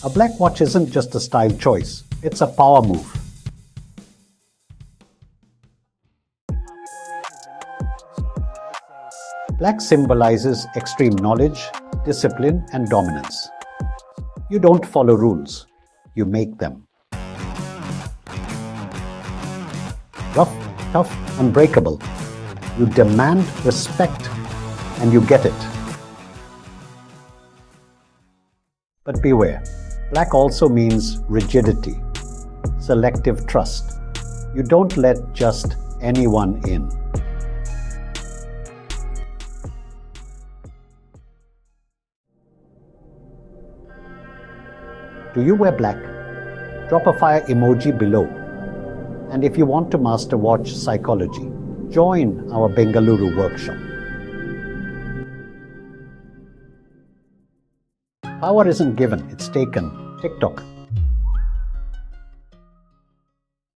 A black watch isn't just a style choice, it's a power move. Black symbolizes extreme knowledge, discipline, and dominance. You don't follow rules, you make them. Rough, tough, unbreakable. You demand respect and you get it. But beware, black also means rigidity, selective trust. You don't let just anyone in. Do you wear black? Drop a fire emoji below. And if you want to master watch psychology, join our Bengaluru workshop. Power isn't given, it's taken. TikTok.